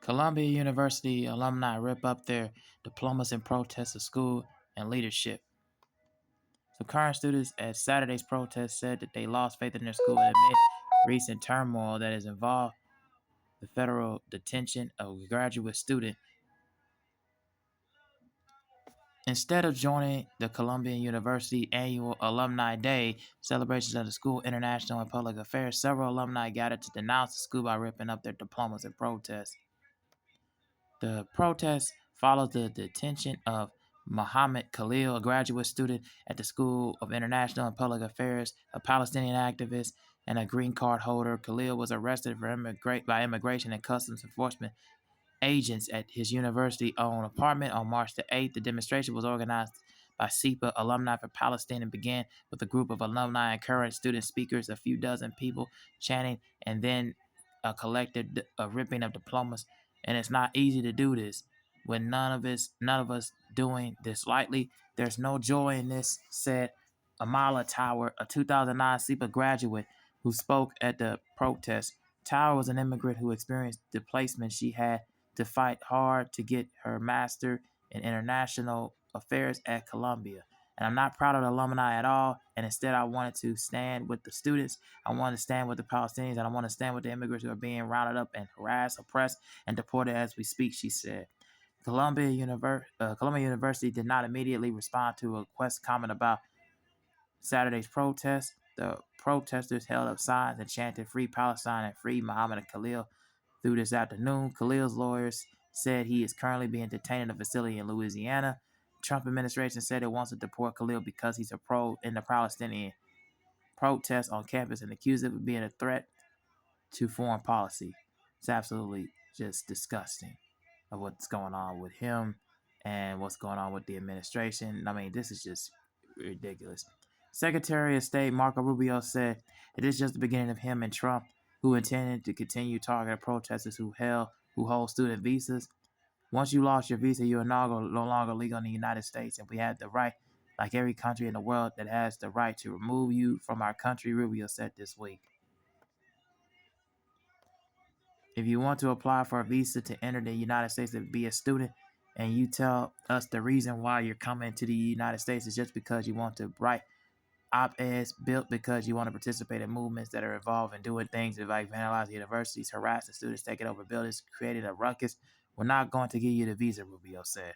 Columbia University alumni rip up their diplomas in protest of school and leadership. So current students at Saturday's protest said that they lost faith in their school amid recent turmoil that has involved the federal detention of a graduate student. Instead of joining the Columbia University annual Alumni Day celebrations of the school international and public affairs, several alumni gathered to denounce the school by ripping up their diplomas in protest. The protest follows the detention of Mohammed Khalil, a graduate student at the School of International and Public Affairs, a Palestinian activist, and a green card holder. Khalil was arrested by Immigration and Customs Enforcement agents at his university-owned apartment on March the 8th. The demonstration was organized by SEPA Alumni for Palestine and began with a group of alumni and current student speakers, a few dozen people chanting, and then a collective ripping of diplomas. And it's not easy to do this when none of us doing this lightly. There's no joy in this, said Amala Tower, a 2009 SEPA graduate who spoke at the protest. Tower was an immigrant who experienced displacement. She had to fight hard to get her master in international affairs at Columbia. And I'm not proud of the alumni at all. And instead, I wanted to stand with the students. I want to stand with the Palestinians. And I want to stand with the immigrants who are being rounded up and harassed, oppressed, and deported as we speak, she said. Columbia University did not immediately respond to a Quest comment about Saturday's protest. The protesters held up signs and chanted "Free Palestine" and "Free Muhammad Khalil" through this afternoon. Khalil's lawyers said he is currently being detained in a facility in Louisiana. Trump administration said it wants to deport Khalil because he's a pro in the Palestinian protests on campus and accused him of being a threat to foreign policy. It's absolutely just disgusting of what's going on with him and what's going on with the administration. I mean, this is just ridiculous. Secretary of State Marco Rubio said it is just the beginning of him and Trump, who intended to continue targeting protesters who hold student visas. Once you lost your visa, you are no longer legal in the United States, and we have the right, like every country in the world, that has the right to remove you from our country, Rubio said this week. If you want to apply for a visa to enter the United States to be a student, and you tell us the reason why you're coming to the United States is just because you want to write op-eds built because you want to participate in movements that are involved in doing things like vandalizing universities, harassing students, taking over buildings, creating a ruckus, we're not going to give you the visa, Rubio said.